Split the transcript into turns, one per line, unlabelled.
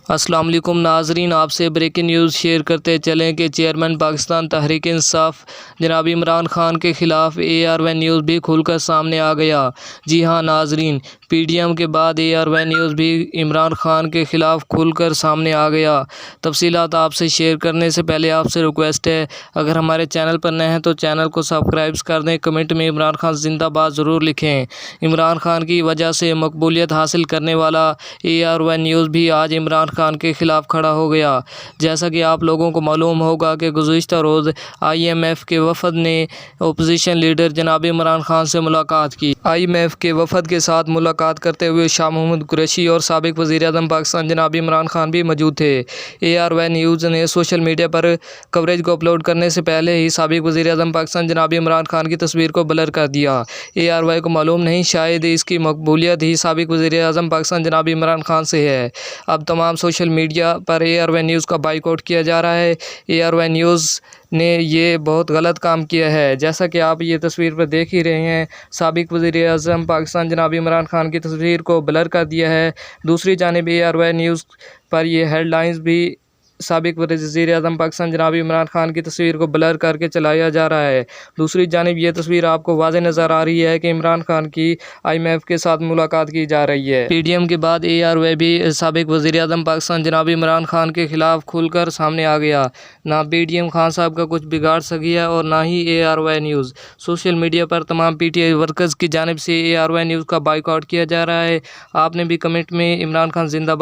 अस्सलाम वालेकुम नाजरीन, आपसे ब्रेकिंग न्यूज़ शेयर करते चलें कि चेयरमैन पाकिस्तान तहरीक इंसाफ जनाब इमरान खान के ख़िलाफ़ AR1 न्यूज़ भी खुलकर सामने आ गया। जी हां नाजरीन, PDM के बाद AR1 न्यूज़ भी इमरान खान के ख़िलाफ़ खुलकर सामने आ गया। तफसीलात आपसे शेयर करने से पहले आपसे रिक्वेस्ट है, अगर हमारे चैनल पर नए हैं तो चैनल को सब्सक्राइब कर दें। कमेंट में इमरान खान जिंदाबाद ज़रूर लिखें। इमरान खान की वजह से मकबूलियत हासिल करने वाला AR1 न्यूज़ भी आज इमरान खान के खिलाफ खड़ा हो गया। जैसा कि आप लोगों को मालूम होगा कि गुज़िश्ता रोज़ IMF के वफ़द ने अपोजिशन लीडर जनाब इमरान खान से मुलाकात की। IMF के वफ़द के साथ मुलाकात करते हुए शाह महमूद कुरैशी और साबिक़ वज़ीर-ए-आज़म पाकिस्तान जनाब इमरान खान भी मौजूद थे। AR1 न्यूज़ ने सोशल मीडिया पर कवरेज को अपलोड करने से पहले ही साबिक़ वज़ीर-ए-आज़म पाकिस्तान जनाब इमरान खान की तस्वीर को ब्लर कर दिया। ARY को मालूम नहीं, शायद इसकी मकबूलियत ही साबिक़ वज़ीर-ए-आज़म पाकिस्तान जनाब इमरान खान से है। अब तमाम सोशल मीडिया पर AR1 न्यूज़ का बाइकआउट किया जा रहा है। AR1 न्यूज़ ने ये बहुत गलत काम किया है। जैसा कि आप ये तस्वीर पर देख ही रहे हैं, साबिक़ वज़ीर-ए-आज़म पाकिस्तान जनाब इमरान खान की तस्वीर को ब्लर कर दिया है। दूसरी जानिब ARY न्यूज़ पर ये हेडलाइंस भी साबिक़ वज़ीर-ए-आज़म पाकिस्तान जनाब इमरान खान की तस्वीर को ब्लर करके चलाया जा रहा है। दूसरी जानिब ये तस्वीर आपको वाज़ेह नज़र आ रही है कि इमरान खान की IMF के साथ मुलाकात की जा रही है। PDM के बाद ARY भी साबिक़ वज़ीर-ए-आज़म पाकिस्तान जनाब इमरान खान के ख़िलाफ़ खुलकर सामने आ गया। ना PDM खान साहब का कुछ बिगाड़ सकी है और ना ही ARY न्यूज़। सोशल मीडिया पर तमाम PTI वर्कर्स की जानिब से ARY न्यूज़ का बाइकआउट किया जा रहा है। आपने भी कमेंट में इमरान खान जिंदाबाद